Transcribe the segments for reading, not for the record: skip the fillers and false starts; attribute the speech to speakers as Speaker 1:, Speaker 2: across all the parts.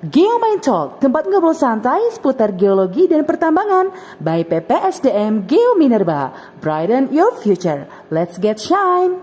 Speaker 1: Geomain Talk, tempat ngobrol santai seputar geologi dan pertambangan by PPSDM Geo Minerba. Brighten your future. Let's get shine.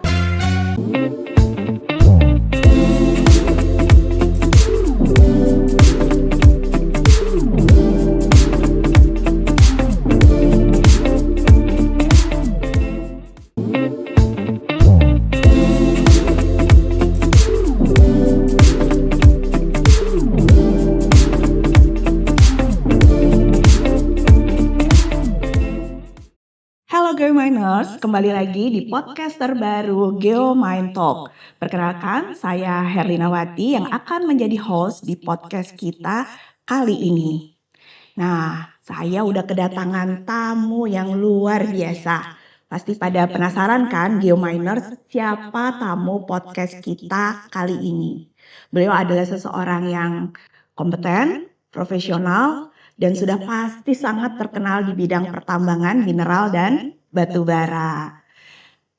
Speaker 2: Halo Geominers, kembali lagi di podcast terbaru Geomain Talk. Perkenalkan, saya Herlinawati yang akan menjadi host di podcast kita kali ini. Nah, saya udah kedatangan tamu yang luar biasa. Pasti pada penasaran kan Geominers, siapa tamu podcast kita kali ini? Beliau adalah seseorang yang kompeten, profesional, dan sudah pasti sangat terkenal di bidang pertambangan, mineral, dan batu bara.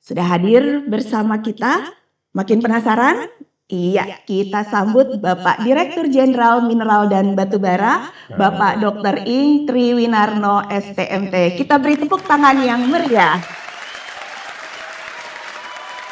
Speaker 2: Sudah hadir bersama kita? Makin penasaran? Iya, kita sambut Bapak Direktur Jenderal Mineral dan Batu Bara, Bapak Dr. Ing Triwinarno STMT. Kita beri tepuk tangan yang meriah.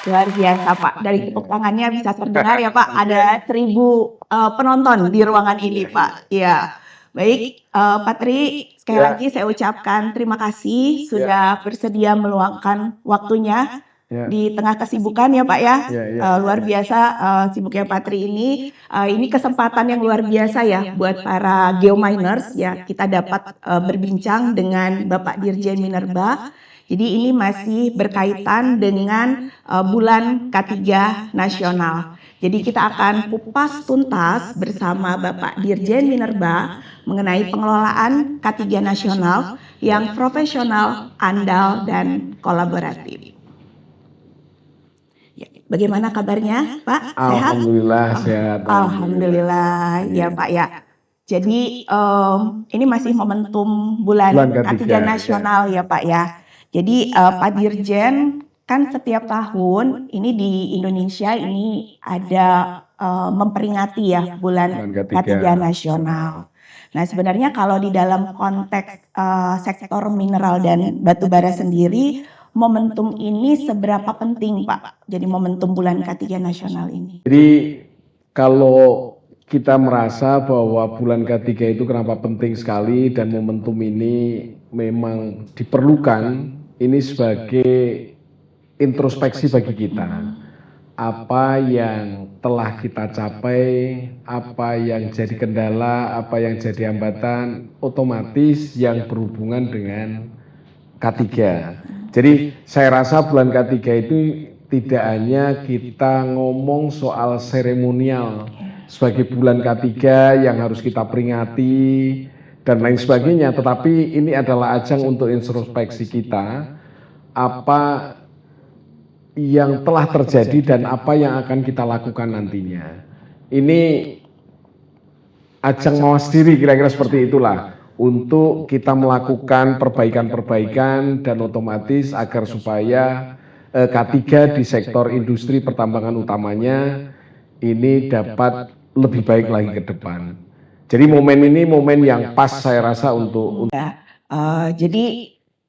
Speaker 2: Luar biasa Pak, dari tepuk tangannya bisa terdengar ya Pak, ada 1.000 penonton di ruangan ini Pak. Ya, baik Pak Tri, sekali lagi saya ucapkan terima kasih sudah bersedia meluangkan waktunya di tengah kesibukan ya Pak ya. Luar biasa sibuknya Pak Tri ini. Ini kesempatan yang luar biasa ya buat para geominers ya, kita dapat berbincang dengan Bapak Dirjen Minerba. Jadi ini masih berkaitan dengan bulan K3 nasional. Jadi kita akan kupas tuntas bersama Bapak Dirjen Minerba mengenai pengelolaan K3 nasional yang profesional, andal, dan kolaboratif. Ya, bagaimana kabarnya Pak? Sehat?
Speaker 3: Alhamdulillah sehat.
Speaker 2: Alhamdulillah ya Pak ya. Jadi ini masih momentum bulan K3 nasional ya Pak ya. Jadi Pak Dirjen kan setiap tahun ini di Indonesia ini ada memperingati ya bulan K3 nasional. Nah sebenarnya kalau di dalam konteks sektor mineral dan batu bara sendiri, momentum ini seberapa penting Pak? Jadi momentum bulan K3 nasional ini.
Speaker 3: Jadi kalau kita merasa bahwa bulan K3 itu kenapa penting sekali dan momentum ini memang diperlukan, ini sebagai introspeksi bagi kita. Apa yang telah kita capai, apa yang jadi kendala, apa yang jadi hambatan, otomatis yang berhubungan dengan K3. Jadi saya rasa bulan K3 itu tidak hanya kita ngomong soal seremonial sebagai bulan K3 yang harus kita peringati dan lain sebagainya, tetapi ini adalah ajang untuk introspeksi kita, apa yang telah terjadi dan apa yang akan kita lakukan nantinya. Ini ajang mawas diri, kira-kira seperti itulah, untuk kita melakukan perbaikan-perbaikan dan otomatis agar supaya K3 di sektor industri pertambangan utamanya ini dapat lebih baik lagi ke depan. Jadi momen ini momen yang pas saya rasa untuk
Speaker 2: jadi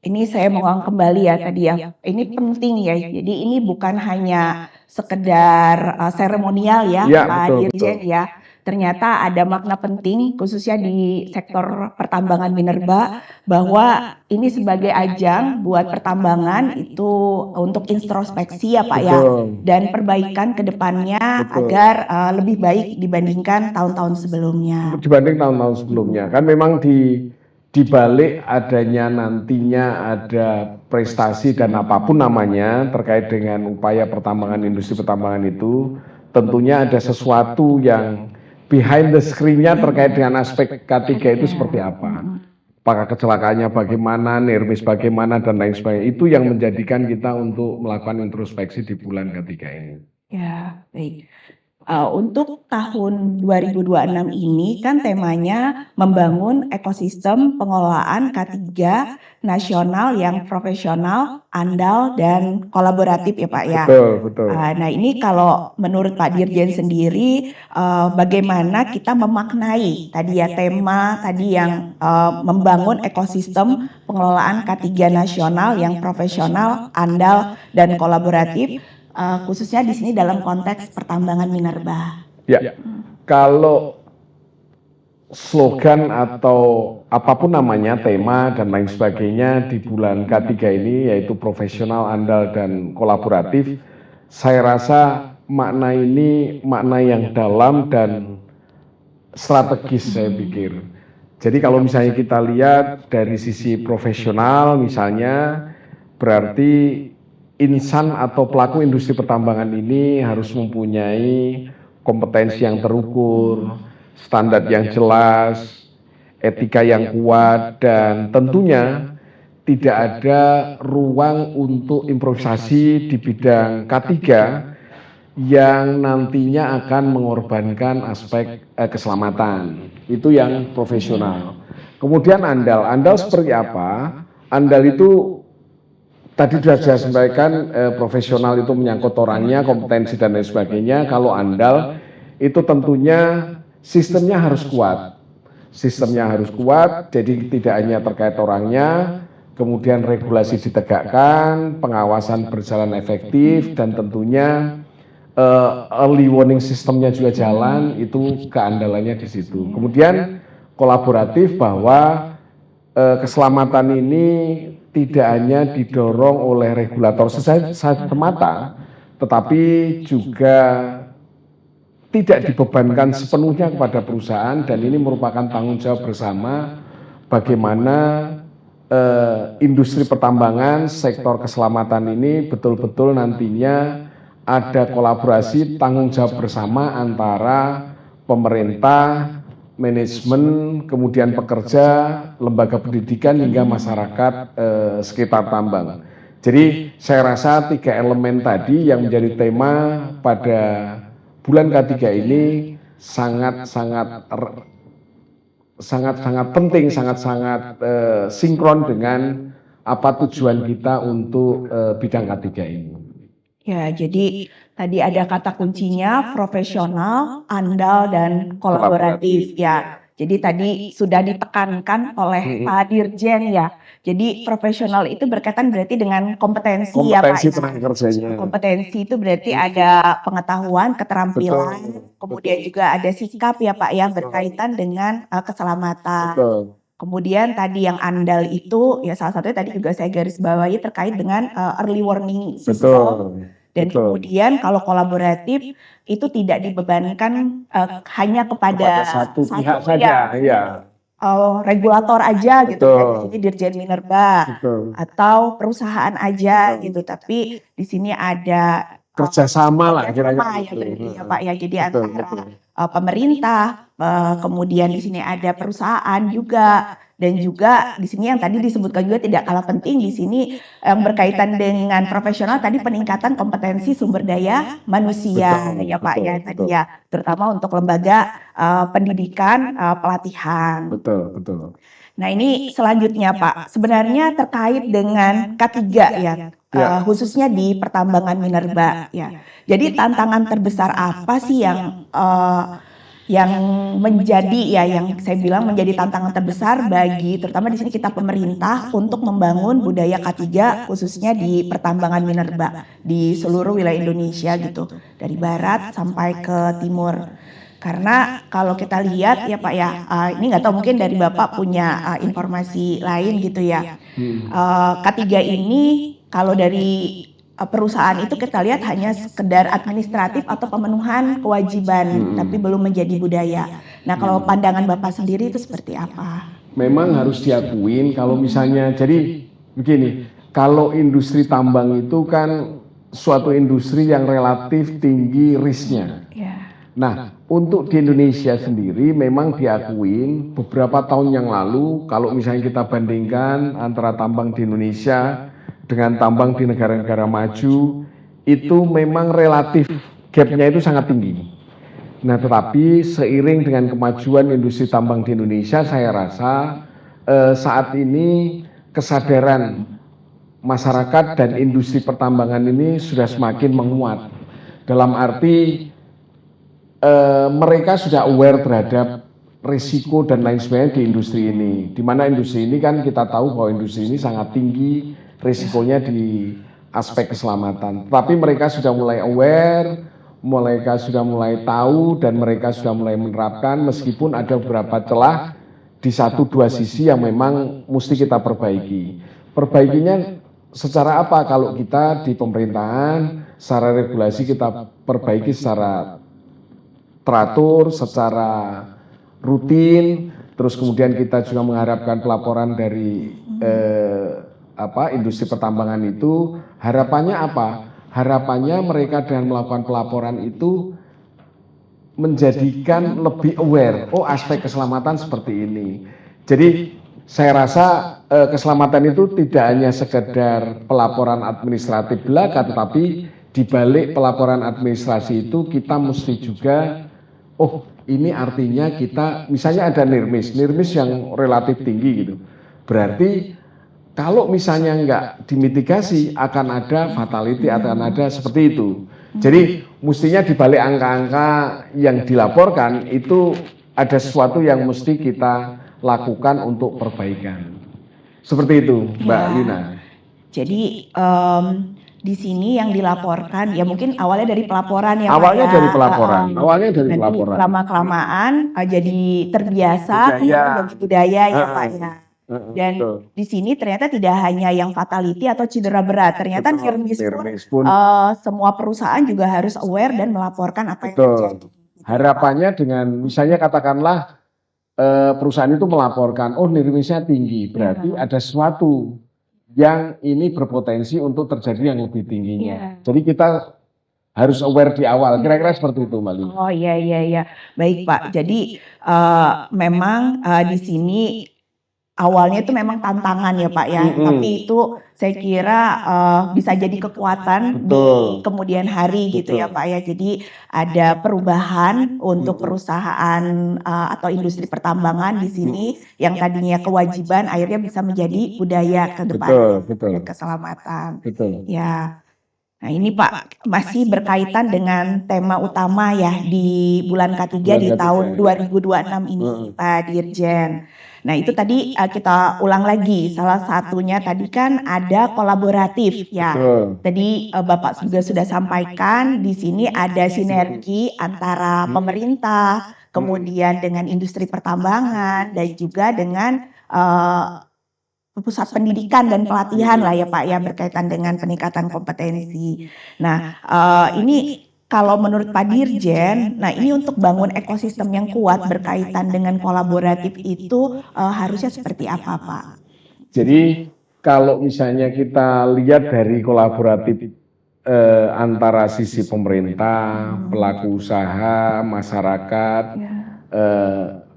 Speaker 2: ini saya mengulang kembali ya tadi ya. Ini penting ya. Jadi ini bukan hanya sekedar seremonial ya, Pak Dirjen ya. Ternyata ada makna penting khususnya di sektor pertambangan minerba bahwa ini sebagai ajang buat pertambangan itu untuk introspeksi ya Pak ya, dan perbaikan ke depannya agar lebih baik dibandingkan tahun-tahun sebelumnya.
Speaker 3: Dibanding tahun-tahun sebelumnya kan memang di balik adanya nantinya ada prestasi dan apapun namanya terkait dengan upaya pertambangan, industri pertambangan itu tentunya ada sesuatu yang behind the screen-nya terkait dengan aspek K3 itu seperti apa. Apakah kecelakaannya bagaimana, nearmiss bagaimana, dan lain sebagainya. Itu yang menjadikan kita untuk melakukan introspeksi di bulan K3 ini.
Speaker 2: Ya, baik. Untuk tahun 2026 ini kan temanya membangun ekosistem pengelolaan K3 nasional yang profesional, andal, dan kolaboratif ya Pak ya.
Speaker 3: Betul, betul.
Speaker 2: Nah ini kalau menurut Pak Dirjen sendiri, bagaimana kita memaknai tadi ya tema tadi yang membangun ekosistem pengelolaan K3 nasional yang profesional, andal, dan kolaboratif. Khususnya di sini dalam konteks pertambangan minerba.
Speaker 3: Ya, kalau slogan atau apapun namanya, tema dan lain sebagainya di bulan K3 ini yaitu profesional, andal, dan kolaboratif, saya rasa makna ini makna yang dalam dan strategis saya pikir. Jadi kalau misalnya kita lihat dari sisi profesional misalnya, berarti insan atau pelaku industri pertambangan ini harus mempunyai kompetensi yang terukur, standar yang jelas, etika yang kuat, dan tentunya tidak ada ruang untuk improvisasi di bidang K3 yang nantinya akan mengorbankan aspek keselamatan. Itu yang profesional. Kemudian andal. Andal seperti apa? Andal itu tadi sudah saya sampaikan, profesional itu menyangkut orangnya, kompetensi dan lain sebagainya. Kalau andal itu tentunya sistemnya harus kuat. Sistemnya harus kuat, jadi tidak hanya terkait orangnya, kemudian regulasi ditegakkan, pengawasan berjalan efektif, dan tentunya early warning sistemnya juga jalan, itu keandalannya di situ. Kemudian kolaboratif bahwa keselamatan ini tidak hanya didorong oleh regulator semata, tetapi juga tidak dibebankan sepenuhnya kepada perusahaan, dan ini merupakan tanggung jawab bersama bagaimana industri pertambangan, sektor keselamatan ini betul-betul nantinya ada kolaborasi tanggung jawab bersama antara pemerintah, manajemen, kemudian pekerja, lembaga pendidikan hingga masyarakat sekitar tambang. Jadi saya rasa 3 elemen tadi yang menjadi tema pada bulan K3 ini sangat-sangat penting, sangat-sangat sinkron dengan apa tujuan kita untuk bidang K3 ini.
Speaker 2: Ya, jadi tadi ada kata kuncinya profesional, andal, dan kolaboratif ya. Jadi tadi sudah ditekankan oleh Pak Dirjen ya. Jadi profesional itu berkaitan berarti dengan kompetensi ya Pak.
Speaker 3: Kompetensi tenaga kerjanya.
Speaker 2: Kompetensi itu berarti ada pengetahuan, keterampilan, kemudian juga ada sikap ya Pak yang berkaitan dengan keselamatan.
Speaker 3: Betul.
Speaker 2: Kemudian tadi yang andal itu ya salah satunya tadi juga saya garis bawahi terkait dengan early warning system.
Speaker 3: Betul.
Speaker 2: Dan kemudian kalau kolaboratif itu tidak dibebankan hanya kepada
Speaker 3: satu pihak saja, ya.
Speaker 2: Regulator aja gitu
Speaker 3: Betul.
Speaker 2: kan, di sini Dirjen Minerba.
Speaker 3: Betul.
Speaker 2: Atau perusahaan aja gitu, tapi di sini ada
Speaker 3: Kerjasama lah
Speaker 2: kerjasama
Speaker 3: kira-kira.
Speaker 2: ya berarti ya Pak ya. Jadi
Speaker 3: Betul,
Speaker 2: antara
Speaker 3: betul.
Speaker 2: pemerintah, kemudian di sini ada perusahaan juga, dan juga di sini yang tadi disebutkan juga tidak kalah penting di sini yang berkaitan dengan profesional tadi peningkatan kompetensi sumber daya manusia
Speaker 3: Betul,
Speaker 2: ya Pak
Speaker 3: betul,
Speaker 2: ya tadi
Speaker 3: betul.
Speaker 2: ya, terutama untuk lembaga pendidikan pelatihan.
Speaker 3: Betul, betul.
Speaker 2: Nah ini selanjutnya Pak, sebenarnya terkait dengan K3 ya, khususnya di pertambangan minerba ya. Jadi tantangan terbesar apa sih yang menjadi ya yang saya bilang menjadi tantangan terbesar bagi terutama di sini kita pemerintah untuk membangun budaya K3 khususnya di pertambangan minerba di seluruh wilayah Indonesia gitu, dari barat sampai ke timur. Karena kalau kita lihat ya Pak ya, ini nggak tahu mungkin dari Bapak punya informasi lain gitu ya. K3 ini kalau dari perusahaan itu kita lihat hanya sekedar administratif atau pemenuhan kewajiban, tapi belum menjadi budaya. Nah kalau pandangan Bapak sendiri itu seperti apa?
Speaker 3: Memang harus diakuin kalau misalnya, jadi begini, kalau industri tambang itu kan suatu industri yang relatif tinggi risknya. Nah, untuk di Indonesia sendiri memang diakuin beberapa tahun yang lalu, kalau misalnya kita bandingkan antara tambang di Indonesia dengan tambang di negara-negara maju, itu memang relatif gapnya itu sangat tinggi. Nah, tetapi seiring dengan kemajuan industri tambang di Indonesia, saya rasa saat ini kesadaran masyarakat dan industri pertambangan ini sudah semakin menguat. Dalam arti mereka sudah aware terhadap risiko dan lain sebagainya di industri ini. Di mana industri ini kan kita tahu bahwa industri ini sangat tinggi risikonya di aspek keselamatan. Tapi mereka sudah mulai aware, mereka sudah mulai tahu dan mereka sudah mulai menerapkan meskipun ada beberapa celah di satu dua sisi yang memang mesti kita perbaiki. Perbaikinya secara apa? Kalau kita di pemerintahan secara regulasi kita perbaiki secara teratur, secara rutin, terus kemudian kita juga mengharapkan pelaporan dari industri pertambangan itu. Harapannya apa? Harapannya mereka dengan melakukan pelaporan itu menjadikan lebih aware, oh aspek keselamatan seperti ini. Jadi saya rasa keselamatan itu tidak hanya sekedar pelaporan administratif belaka, tetapi di balik pelaporan administrasi itu kita mesti juga, oh ini artinya kita, misalnya ada nirmis yang relatif tinggi gitu. Berarti kalau misalnya nggak dimitigasi akan ada fatality, akan ada seperti itu. Jadi mestinya di balik angka-angka yang dilaporkan itu ada sesuatu yang mesti kita lakukan untuk perbaikan. Seperti itu, Mbak Lina.
Speaker 2: Jadi di sini yang dilaporkan ya mungkin awalnya dari pelaporan ya
Speaker 3: Awalnya
Speaker 2: Pak ya.
Speaker 3: dari pelaporan, awalnya dari
Speaker 2: Nanti
Speaker 3: pelaporan.
Speaker 2: lama-kelamaan jadi terbiasa, kemudian jadi budaya ya Pak ya. Dan di sini ternyata tidak hanya yang fatality atau cedera berat, ternyata nirmis pun semua perusahaan juga harus aware dan melaporkan apa yang terjadi.
Speaker 3: Harapannya dengan misalnya katakanlah perusahaan itu melaporkan, oh nirmisnya tinggi, berarti ada sesuatu yang ini berpotensi untuk terjadi yang lebih tingginya. Jadi kita harus aware di awal, kira-kira seperti itu, Mbak Lina.
Speaker 2: Oh iya, baik Pak. Jadi memang di sini awalnya itu memang tantangan ya Pak ya, tapi itu saya kira bisa jadi kekuatan di kemudian hari gitu ya Pak ya. Jadi ada perubahan untuk perusahaan atau industri pertambangan di sini yang tadinya kewajiban akhirnya bisa menjadi budaya ke depan dan keselamatan. Ya. Nah ini Pak masih berkaitan dengan tema utama ya di bulan ketiga di tahun 2026 ini Pak Dirjen. Nah itu tadi kita ulang lagi, salah satunya tadi kan ada kolaboratif ya. Tadi Bapak juga sudah sampaikan di sini ada sinergi antara pemerintah, kemudian dengan industri pertambangan dan juga dengan pusat pendidikan dan pelatihan lah ya Pak ya berkaitan dengan peningkatan kompetensi. Nah ini kalau menurut Pak Dirjen, nah ini untuk bangun ekosistem yang kuat berkaitan dengan kolaboratif itu harusnya seperti apa Pak?
Speaker 3: Jadi kalau misalnya kita lihat dari kolaboratif antara sisi pemerintah, pelaku usaha, masyarakat,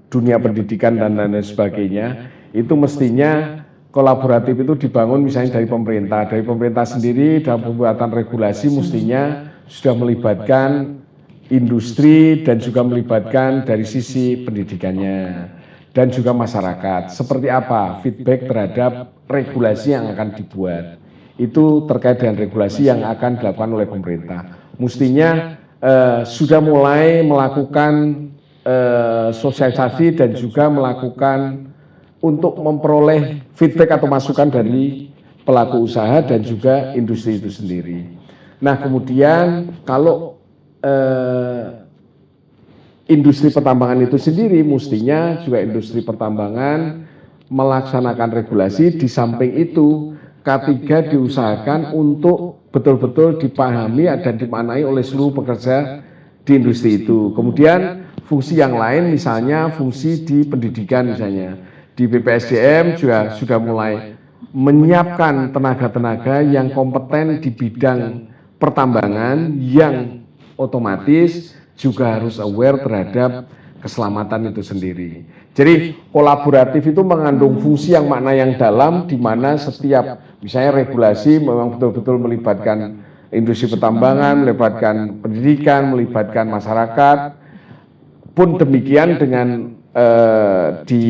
Speaker 3: dunia pendidikan dan lain sebagainya, itu mestinya kolaboratif itu dibangun misalnya dari pemerintah sendiri dalam pembuatan regulasi mestinya sudah melibatkan industri dan juga melibatkan dari sisi pendidikannya dan juga masyarakat. Seperti apa feedback terhadap regulasi yang akan dibuat. Itu terkait dengan regulasi yang akan dilakukan oleh pemerintah. Mestinya sudah mulai melakukan sosialisasi dan juga melakukan untuk memperoleh feedback atau masukan dari pelaku usaha dan juga industri itu sendiri. Nah kemudian kalau industri pertambangan itu sendiri mestinya juga industri pertambangan melaksanakan regulasi. Di samping itu K3 diusahakan untuk betul-betul dipahami dan dimaknai oleh seluruh pekerja di industri itu. Kemudian fungsi yang lain misalnya fungsi di pendidikan misalnya. Di BPSDM juga sudah mulai menyiapkan tenaga-tenaga yang kompeten di bidang pertambangan yang otomatis juga harus aware terhadap keselamatan itu sendiri. Jadi kolaboratif itu mengandung fungsi yang makna yang dalam di mana setiap misalnya regulasi memang betul-betul melibatkan industri pertambangan, melibatkan pendidikan, melibatkan masyarakat, pun demikian dengan di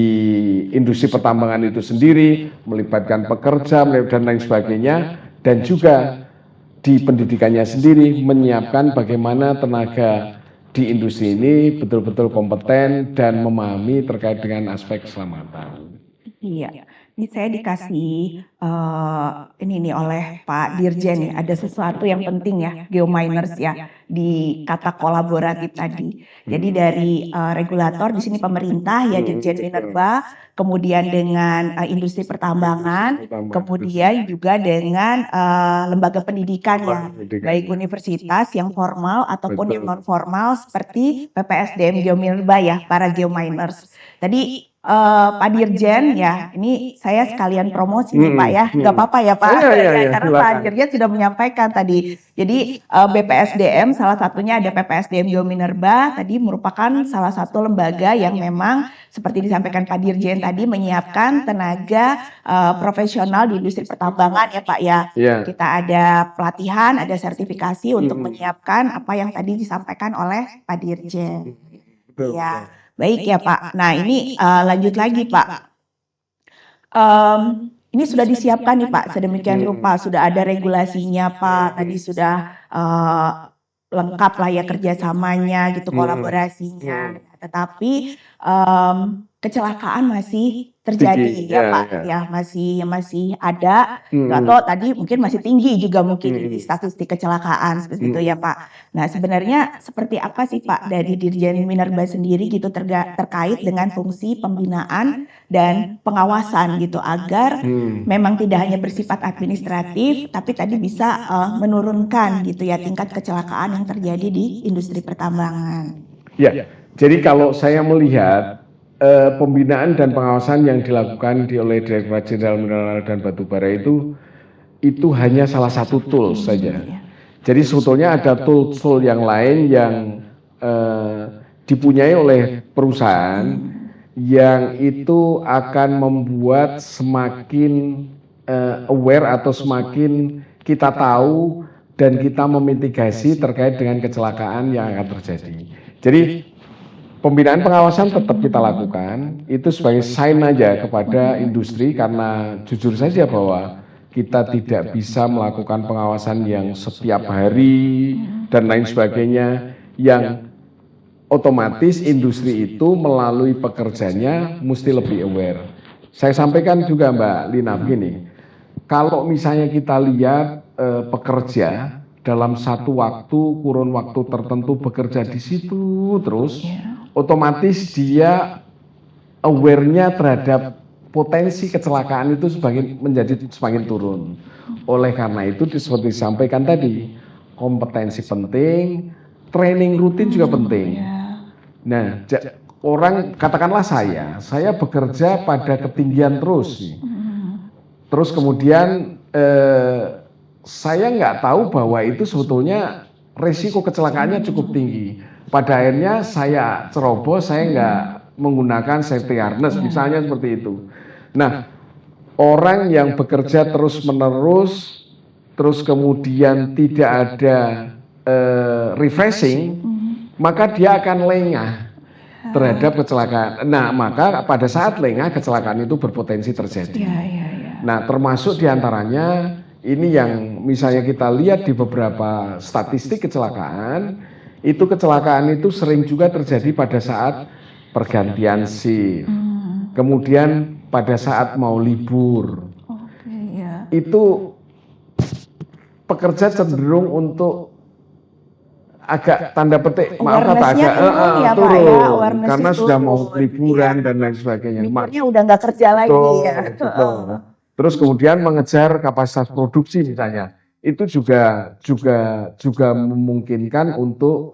Speaker 3: industri pertambangan itu sendiri, melibatkan pekerja, dan lain sebagainya, dan juga di pendidikannya sendiri menyiapkan bagaimana tenaga di industri ini betul-betul kompeten dan memahami terkait dengan aspek keselamatan.
Speaker 2: Iya, ini saya dikasih ini nih oleh Pak Dirjen ya, ada sesuatu yang penting ya, geominers ya, di kata kolaboratif tadi. Jadi dari regulator di sini pemerintah ya Dirjen Minerba, kemudian dengan industri pertambangan, kemudian juga dengan lembaga pendidikan ya, baik universitas yang formal ataupun yang non formal seperti PPSDM Geominerba ya, para geominers. Tadi Pak Dirjen ya, ini saya sekalian promosi nih Pak ya, nggak apa-apa ya Pak,
Speaker 3: Iya,
Speaker 2: karena
Speaker 3: silakan.
Speaker 2: Pak Dirjen sudah menyampaikan tadi. Jadi BPSDM salah satunya ada PPSDM Geominerba, tadi merupakan salah satu lembaga yang memang seperti disampaikan Pak Dirjen tadi menyiapkan tenaga profesional di industri pertambangan ya Pak ya.
Speaker 3: Iya.
Speaker 2: Kita ada pelatihan, ada sertifikasi untuk menyiapkan apa yang tadi disampaikan oleh Pak Dirjen. Iya. Baik ya Pak. Nah ini lanjut lagi Pak. Ini sudah disiapkan nih Pak, sedemikian rupa sudah ada regulasinya Pak. Tadi sudah lengkap lah ya kerjasamanya gitu, kolaborasinya. Tetapi kecelakaan masih terjadi
Speaker 3: Tinggi,
Speaker 2: ya
Speaker 3: ya,
Speaker 2: Pak,
Speaker 3: ya.
Speaker 2: ya masih ada. Atau tadi mungkin masih tinggi juga mungkin di statistik kecelakaan seperti itu ya Pak. Nah sebenarnya seperti apa sih Pak dari Dirjen Minerba sendiri gitu terkait dengan fungsi pembinaan dan pengawasan gitu agar memang tidak hanya bersifat administratif tapi tadi bisa menurunkan gitu ya tingkat kecelakaan yang terjadi di industri pertambangan.
Speaker 3: Ya, jadi kalau saya melihat pembinaan dan pengawasan yang dilakukan oleh Direktorat Jenderal Mineral dan Batubara itu hanya salah satu tools saja. Jadi sebetulnya ada tool-tool yang lain yang dipunyai oleh perusahaan yang itu akan membuat semakin aware atau semakin kita tahu dan kita memitigasi terkait dengan kecelakaan yang akan terjadi. Jadi pembinaan pengawasan tetap kita lakukan, itu sebagai sign aja kepada industri karena jujur saja bahwa kita tidak bisa melakukan pengawasan yang setiap hari dan lain sebagainya yang otomatis industri itu melalui pekerjanya mesti lebih aware. Saya sampaikan juga Mbak Lina begini, kalau misalnya kita lihat pekerja dalam satu waktu, kurun waktu tertentu bekerja di situ terus, otomatis dia aware-nya terhadap potensi kecelakaan itu menjadi semakin turun. Oleh karena itu seperti disampaikan tadi, kompetensi penting, training rutin juga penting. Nah, orang katakanlah saya bekerja pada ketinggian terus kemudian saya nggak tahu bahwa itu sebetulnya resiko kecelakaannya cukup tinggi. Pada akhirnya saya ceroboh, saya nggak menggunakan safety harness, misalnya seperti itu. Nah, orang yang bekerja terus-menerus, terus kemudian tidak ada refreshing, maka dia akan lengah terhadap kecelakaan. Nah, maka pada saat lengah kecelakaan itu berpotensi terjadi. Nah, termasuk diantaranya ini yang misalnya kita lihat di beberapa statistik kecelakaan, itu kecelakaan itu sering juga terjadi pada saat pergantian shift. Kemudian pada saat mau libur. Itu pekerja cenderung untuk agak tanda petik maaf kata agak turun karena sudah mau liburan dan lain sebagainya.
Speaker 2: Liburnya udah nggak kerja lagi ya.
Speaker 3: Terus kemudian mengejar kapasitas produksi misalnya, itu juga memungkinkan untuk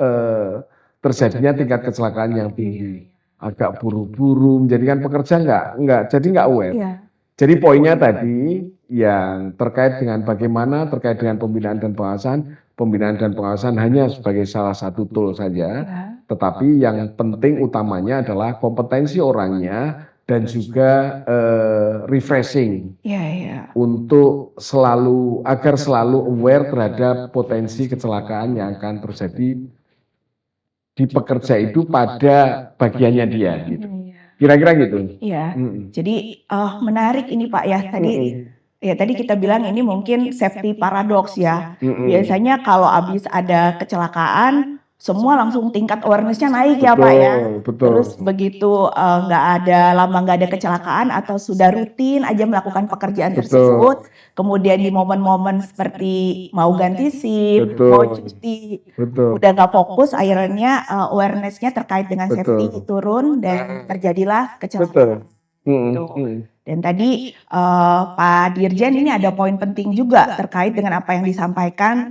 Speaker 3: terjadinya tingkat kecelakaan yang tinggi. Agak buru-buru menjadikan pekerja nggak aware. Jadi poinnya tadi yang terkait dengan bagaimana terkait dengan pembinaan dan pengawasan hanya sebagai salah satu tool saja, tetapi yang penting utamanya adalah kompetensi orangnya dan juga refreshing untuk agar selalu aware terhadap potensi kecelakaan yang akan terjadi di pekerja itu pada bagiannya dia gitu.
Speaker 2: Iya.
Speaker 3: Kira-kira gitu.
Speaker 2: Iya.
Speaker 3: Mm-mm.
Speaker 2: Jadi menarik ini Pak ya. Tadi kita bilang ini mungkin safety paradox ya.
Speaker 3: Mm-mm.
Speaker 2: Biasanya kalau habis ada kecelakaan, semua langsung tingkat awareness-nya naik ya Pak ya.
Speaker 3: Betul.
Speaker 2: Terus begitu nggak ada kecelakaan atau sudah rutin aja melakukan pekerjaan
Speaker 3: Betul.
Speaker 2: tersebut, kemudian di momen-momen seperti mau ganti shift,
Speaker 3: Betul.
Speaker 2: mau cuti,
Speaker 3: Betul.
Speaker 2: udah nggak fokus, akhirnya awareness-nya terkait dengan
Speaker 3: Betul.
Speaker 2: safety turun dan terjadilah kecelakaan.
Speaker 3: Betul. Mm-mm.
Speaker 2: Tuh.
Speaker 3: Mm-mm.
Speaker 2: Dan tadi Pak Dirjen ini ada poin penting juga terkait dengan apa yang disampaikan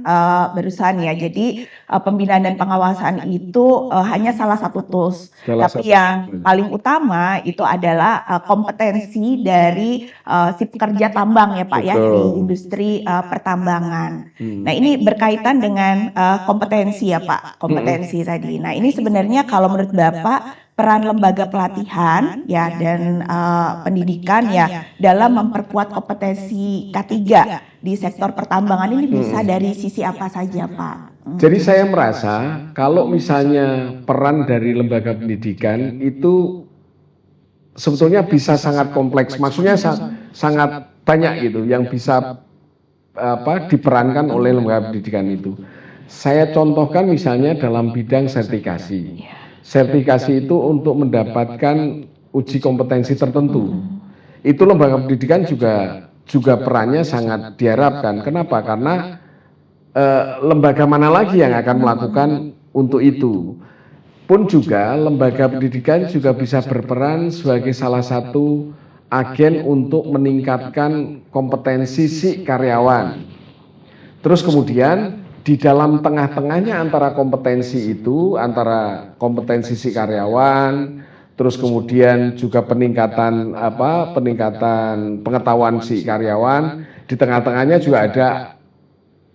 Speaker 2: barusan ya. Jadi pembinaan dan pengawasan itu hanya salah satu tools. Tapi yang paling utama itu adalah kompetensi dari si pekerja tambang ya Pak ya,
Speaker 3: Betul.
Speaker 2: di industri pertambangan. Nah ini berkaitan dengan kompetensi ya Pak, kompetensi tadi. Nah ini sebenarnya kalau menurut Bapak peran lembaga pelatihan ya dan pendidikan ya dalam memperkuat kompetensi K3 di sektor pertambangan ini bisa dari sisi apa saja Pak?
Speaker 3: Jadi saya merasa kalau misalnya peran dari lembaga pendidikan itu sebetulnya bisa sangat kompleks, maksudnya sangat banyak gitu yang bisa diperankan oleh lembaga pendidikan itu. Saya contohkan misalnya dalam bidang sertifikasi. Sertifikasi itu untuk mendapatkan uji kompetensi tertentu. Itu lembaga pendidikan juga perannya sangat diharapkan. Kenapa? Karena lembaga mana lagi yang akan melakukan untuk itu? Pun juga lembaga pendidikan juga bisa berperan sebagai salah satu agen untuk meningkatkan kompetensi si karyawan. Terus kemudian di dalam tengah-tengahnya antara kompetensi itu, antara kompetensi si karyawan, terus kemudian juga peningkatan pengetahuan si karyawan, di tengah-tengahnya juga ada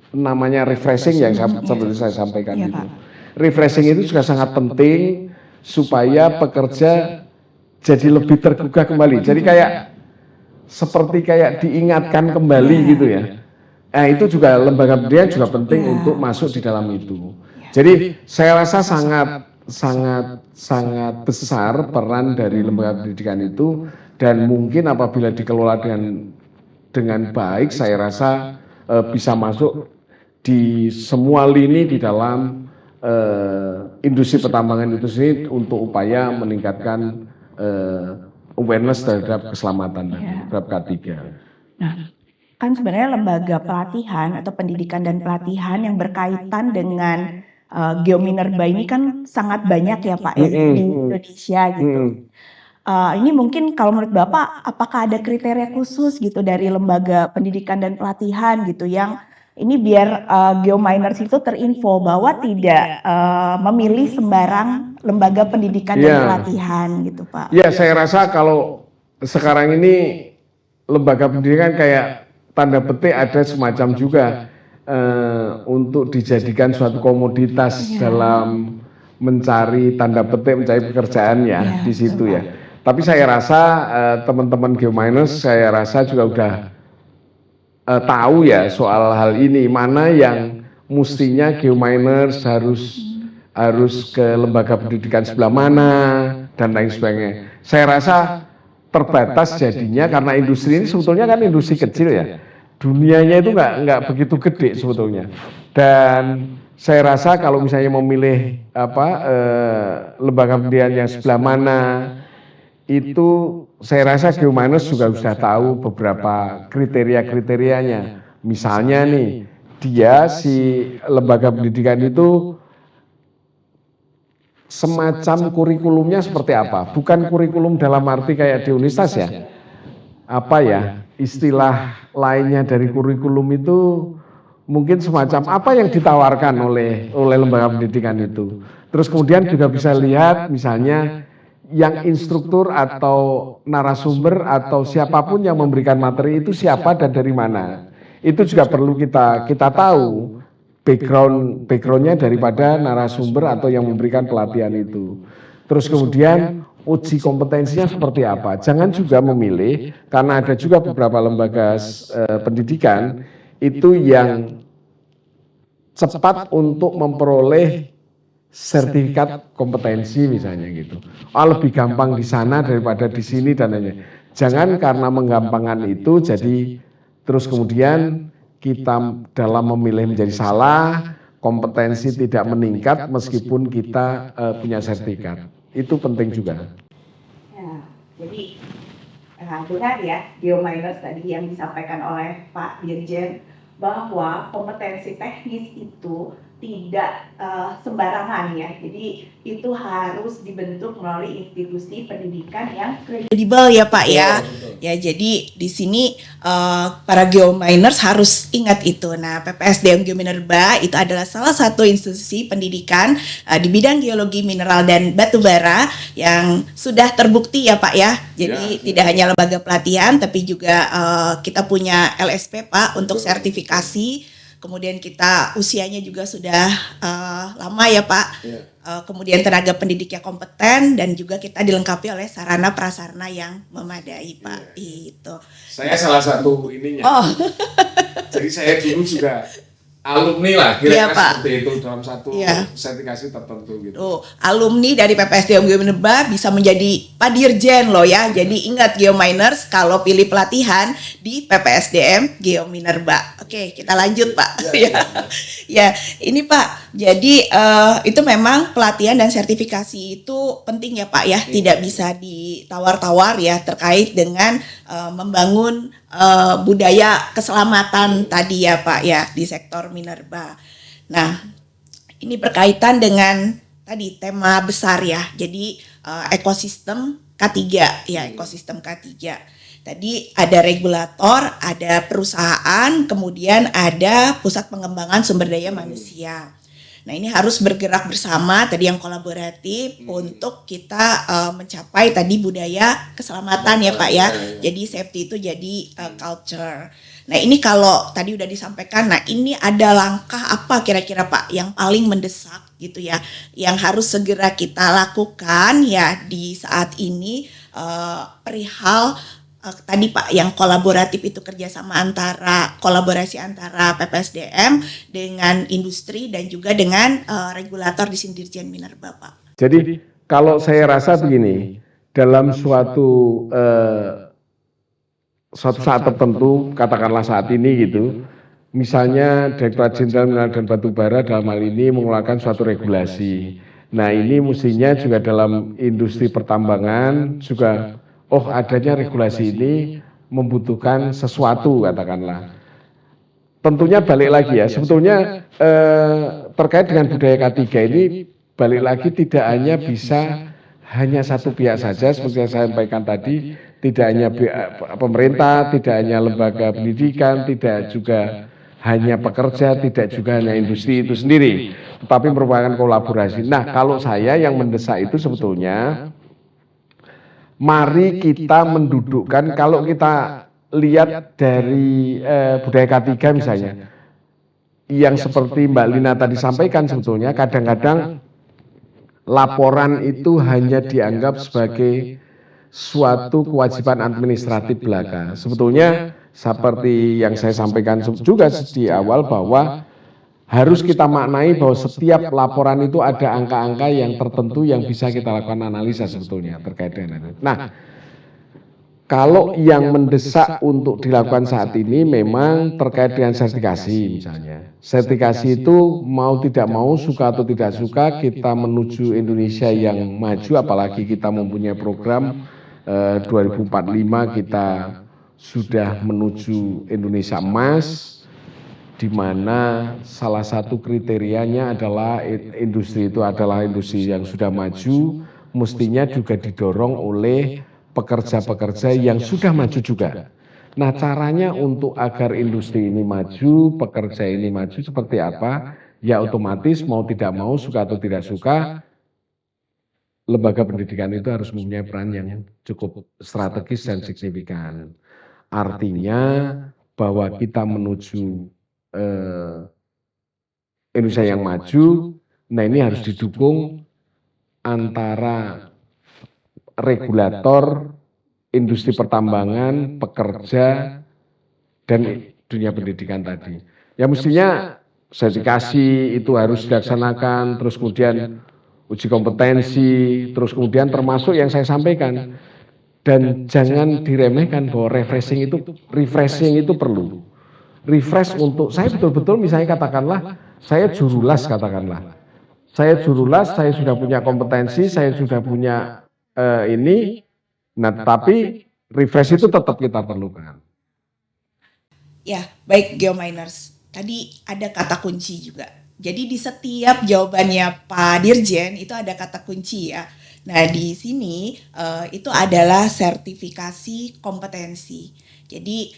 Speaker 3: namanya refreshing yang seperti saya sampaikan
Speaker 2: Iya,
Speaker 3: itu.
Speaker 2: Pak.
Speaker 3: Refreshing itu juga sangat penting supaya pekerja jadi lebih tergugah kembali. Jadi seperti diingatkan kembali gitu ya. Nah itu juga lembaga pendidikan juga penting untuk masuk di dalam itu. Jadi saya rasa sangat besar peran dari lembaga pendidikan itu, dan mungkin apabila dikelola dengan baik, saya rasa bisa masuk di semua lini di dalam industri pertambangan itu sendiri untuk upaya meningkatkan awareness terhadap keselamatan terhadap K3.
Speaker 2: Nah, kan sebenarnya lembaga pelatihan atau pendidikan dan pelatihan yang berkaitan dengan Geominerba ini kan sangat banyak ya Pak ya di Indonesia gitu. Ini mungkin kalau menurut Bapak apakah ada kriteria khusus gitu dari lembaga pendidikan dan pelatihan gitu yang ini biar geominers itu terinfo bahwa tidak memilih sembarang lembaga pendidikan dan pelatihan gitu Pak?
Speaker 3: Ya, saya rasa kalau sekarang ini lembaga pendidikan kayak tanda petik ada semacam juga untuk dijadikan suatu komoditas dalam mencari tanda petik, mencari pekerjaan ya di situ ya. Tapi saya rasa teman-teman geominers saya rasa juga udah tahu ya soal hal ini, mana yang mestinya geominers harus ke lembaga pendidikan sebelah mana dan lain sebagainya. Saya rasa terbatas jadinya karena industri ini sebetulnya kan industri kecil ya. Dunianya itu nggak begitu gede sebetulnya. Dan saya rasa kalau misalnya memilih lembaga pendidikan yang sebelah mana, itu saya rasa geominers juga sudah tahu beberapa kriteria-kriterianya. Misalnya nih, si lembaga pendidikan itu semacam kurikulumnya seperti apa? Bukan kurikulum dalam arti kayak di universitas ya. Apa ya istilah lainnya dari kurikulum itu, mungkin semacam apa yang ditawarkan oleh lembaga pendidikan itu. Terus kemudian juga bisa lihat misalnya yang instruktur atau narasumber atau siapapun yang memberikan materi itu siapa dan dari mana. Itu juga perlu kita tahu backgroundnya daripada narasumber atau yang memberikan pelatihan itu. Terus kemudian uji kompetensinya seperti apa. Jangan juga memilih, karena ada juga beberapa lembaga pendidikan itu yang cepat untuk memperoleh sertifikat kompetensi misalnya gitu. Oh, lebih gampang di sana daripada di sini dan lainnya. Jangan karena menggampangkan itu jadi terus kemudian kita dalam memilih menjadi salah, kompetensi tidak meningkat meskipun kita punya sertifikat. Itu penting juga.
Speaker 2: Ya, jadi benar ya geominers tadi yang disampaikan oleh Pak Dirjen bahwa kompetensi teknis itu tidak sembarangan ya. Jadi itu harus dibentuk melalui institusi pendidikan yang kredibel ya Pak ya. Ya jadi di sini para geominers harus ingat itu. Nah PPSDM Geominerba itu adalah salah satu institusi pendidikan di bidang geologi mineral dan batu bara yang sudah terbukti ya Pak ya. Jadi tidak hanya lembaga pelatihan tapi juga kita punya LSP Pak untuk sertifikasi. Kemudian kita usianya juga sudah lama ya Pak. Kemudian tenaga pendidiknya kompeten dan juga kita dilengkapi oleh sarana prasarana yang memadai Pak. Itu.
Speaker 3: Saya salah satu ininya.
Speaker 2: Oh.
Speaker 3: Jadi saya dulu juga alumni lah, kira-kira seperti itu dalam satu sertifikasi tertentu gitu.
Speaker 2: Alumni dari PPSDM Geominerba bisa menjadi Pak Dirjen loh ya. Jadi ingat geominers kalau pilih pelatihan di PPSDM Geominerba. Oke, kita lanjut Pak. Ya, ini Pak. Jadi itu memang pelatihan dan sertifikasi itu penting ya Pak ya. Tidak bisa ditawar-tawar ya terkait dengan membangun budaya keselamatan tadi ya Pak ya di sektor minerba. Nah, ini berkaitan dengan tadi tema besar ya. Jadi ekosistem K3 ya, ekosistem K3. Tadi ada regulator, ada perusahaan, kemudian ada pusat pengembangan sumber daya manusia. Nah ini harus bergerak bersama tadi yang kolaboratif untuk kita mencapai tadi budaya keselamatan ya Pak ya. Jadi safety itu jadi culture. Nah ini kalau tadi udah disampaikan, nah ini ada langkah apa kira-kira Pak yang paling mendesak gitu ya, yang harus segera kita lakukan ya di saat ini perihal tadi Pak yang kolaboratif itu kerjasama kolaborasi antara PPSDM dengan industri dan juga dengan regulator di sini Dirjen Minerba Pak.
Speaker 3: Jadi kalau saya rasa begini, dalam suatu saat tertentu, katakanlah saat ini gitu, misalnya Direktorat Jenderal Mineral dan Batu Bara dalam hal ini mengeluarkan suatu regulasi. Nah ini mestinya juga dalam industri pertambangan juga adanya regulasi ini membutuhkan sesuatu katakanlah. Tentunya balik lagi ya, sebetulnya terkait dengan budaya K3 ini balik lagi tidak hanya bisa hanya satu pihak saja seperti yang saya sampaikan tadi, tidak hanya pemerintah, tidak hanya lembaga pendidikan, tidak juga hanya pekerja, tidak juga hanya industri itu sendiri, tetapi merupakan kolaborasi. Nah kalau saya yang mendesak itu sebetulnya mari kita mendudukkan, kalau kita lihat dari budaya K3 misalnya, yang seperti Mbak Lina tadi sampaikan sebetulnya kadang-kadang laporan itu hanya dianggap sebagai suatu kewajiban administratif belaka. Sebetulnya seperti yang saya sampaikan juga di awal bahwa harus kita maknai bahwa setiap laporan itu ada angka-angka yang tertentu yang bisa kita lakukan analisa sebetulnya terkait dengan itu. Nah, kalau yang mendesak untuk dilakukan saat ini memang terkait dengan sertifikasi misalnya. Sertifikasi itu mau tidak mau, suka atau tidak suka, kita menuju Indonesia yang maju, apalagi kita mempunyai program 2045 kita sudah menuju Indonesia emas, di mana salah satu kriterianya adalah industri itu adalah industri yang sudah maju, mestinya juga didorong oleh pekerja-pekerja yang sudah maju juga. Nah caranya untuk agar industri ini maju, pekerja ini maju seperti apa? Ya otomatis mau tidak mau, suka atau tidak suka, lembaga pendidikan itu harus mempunyai peran yang cukup strategis dan signifikan. Artinya bahwa kita menuju Indonesia yang maju, nah ini harus didukung antara regulator, industri pertambangan, pekerja, dan dunia pendidikan tadi. Ya mestinya sertifikasi itu harus dilaksanakan, terus kemudian uji kompetensi, terus kemudian termasuk yang saya sampaikan, dan jangan diremehkan bahwa refreshing itu perlu. Refresh untuk saya betul-betul misalnya katakanlah saya jurulas katakanlah. Saya jurulas, saya sudah punya kompetensi, saya sudah punya ini, nah tapi refresh itu tetap kita perlukan.
Speaker 2: Ya, baik Geominers. Tadi ada kata kunci juga. Jadi di setiap jawabannya Pak Dirjen itu ada kata kunci ya. Nah di sini itu adalah sertifikasi kompetensi. Jadi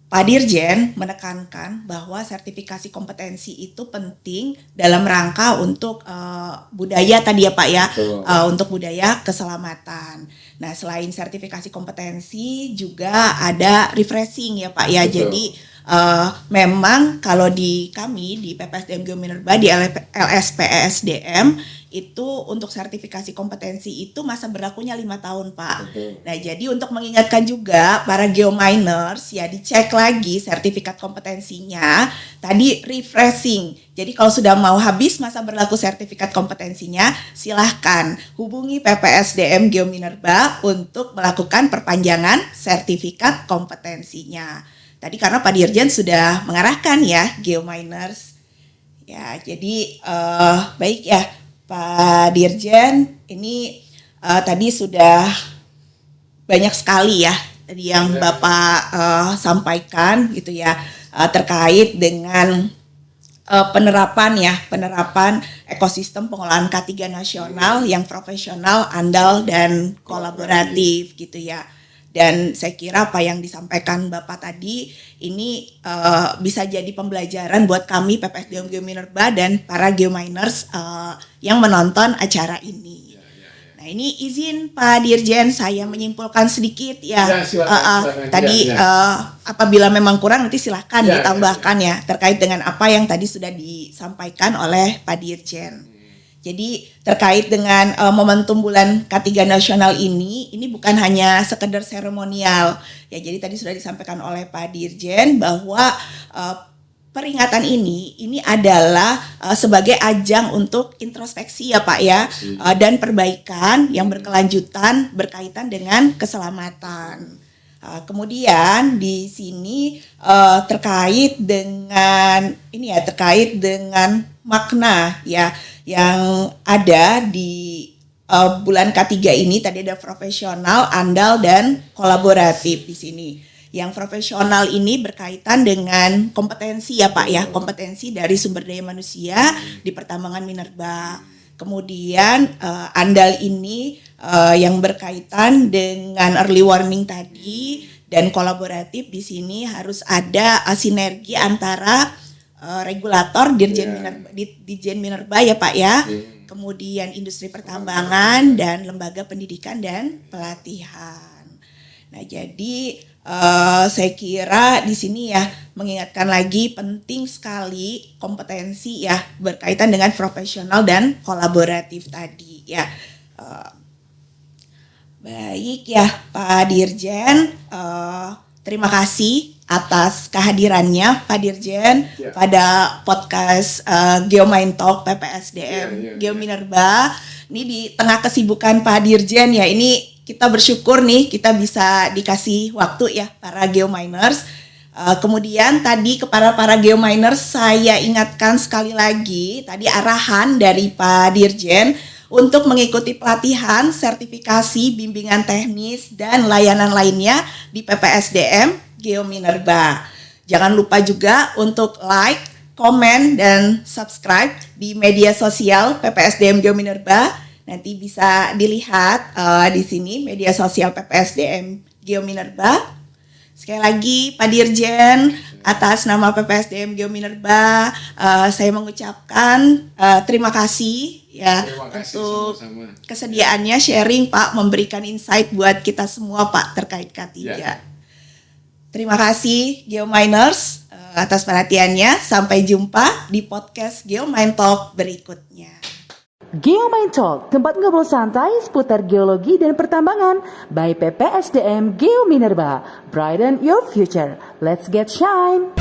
Speaker 2: Pak Dirjen menekankan bahwa sertifikasi kompetensi itu penting dalam rangka untuk budaya tadi ya Pak ya, untuk budaya keselamatan. Nah selain sertifikasi kompetensi juga ada refreshing ya Pak ya.
Speaker 3: Betul.
Speaker 2: Jadi memang kalau di kami di PPSDM Geominerba di LSPESDM itu untuk sertifikasi kompetensi itu masa berlakunya 5 tahun Pak. Nah jadi untuk mengingatkan juga para geominers ya dicek lagi sertifikat kompetensinya. Tadi refreshing. Jadi kalau sudah mau habis masa berlaku sertifikat kompetensinya silahkan hubungi PPSDM Geominerba untuk melakukan perpanjangan sertifikat kompetensinya. Tadi karena Pak Dirjen sudah mengarahkan ya geominers. Ya jadi baik ya Pak Dirjen, ini tadi sudah banyak sekali ya tadi yang Bapak sampaikan gitu ya terkait dengan penerapan ekosistem pengolahan K3 nasional yang profesional, andal dan kolaboratif gitu ya. Dan saya kira apa yang disampaikan Bapak tadi ini bisa jadi pembelajaran buat kami PPSDM Geominerba dan para geominers yang menonton acara ini. Nah ini izin Pak Dirjen saya menyimpulkan sedikit ya. Silakan. Tadi apabila memang kurang nanti silahkan ditambahkan ya terkait dengan apa yang tadi sudah disampaikan oleh Pak Dirjen. Jadi terkait dengan momentum bulan K3 nasional ini bukan hanya sekedar seremonial. Ya jadi tadi sudah disampaikan oleh Pak Dirjen bahwa peringatan ini adalah sebagai ajang untuk introspeksi ya Pak ya dan perbaikan yang berkelanjutan berkaitan dengan keselamatan. Kemudian di sini terkait dengan makna ya yang ada di bulan K3 ini tadi ada profesional, andal dan kolaboratif di sini. Yang profesional ini berkaitan dengan kompetensi ya Pak ya, kompetensi dari sumber daya manusia di pertambangan minerba. Kemudian andal ini yang berkaitan dengan early warning tadi dan kolaboratif di sini harus ada sinergi antara regulator Dirjen Minerba ya Pak ya. Kemudian industri pertambangan dan lembaga pendidikan dan pelatihan. Nah, jadi saya kira di sini ya mengingatkan lagi penting sekali kompetensi ya berkaitan dengan profesional dan kolaboratif tadi ya. Baik ya Pak Dirjen, terima kasih atas kehadirannya Pak Dirjen pada podcast Geomind Talk PPSDM Geominerba. Ini di tengah kesibukan Pak Dirjen ya, ini kita bersyukur nih kita bisa dikasih waktu ya para geominers. Kemudian tadi kepada para geominers saya ingatkan sekali lagi tadi arahan dari Pak Dirjen untuk mengikuti pelatihan, sertifikasi, bimbingan teknis dan layanan lainnya di PPSDM Geominerba. Jangan lupa juga untuk like, komen, dan subscribe di media sosial PPSDM Geominerba. Nanti bisa dilihat di sini media sosial PPSDM Geominerba. Sekali lagi Pak Dirjen, atas nama PPSDM Geominerba, saya mengucapkan terima kasih ya untuk kesediaannya sharing Pak, memberikan insight buat kita semua Pak terkait K3. Terima kasih Geominers atas perhatiannya. Sampai jumpa di podcast Geomind Talk berikutnya.
Speaker 1: Geomind Talk, tempat ngobrol santai seputar geologi dan pertambangan by PPSDM Geominerba. Brighten your future. Let's get shine.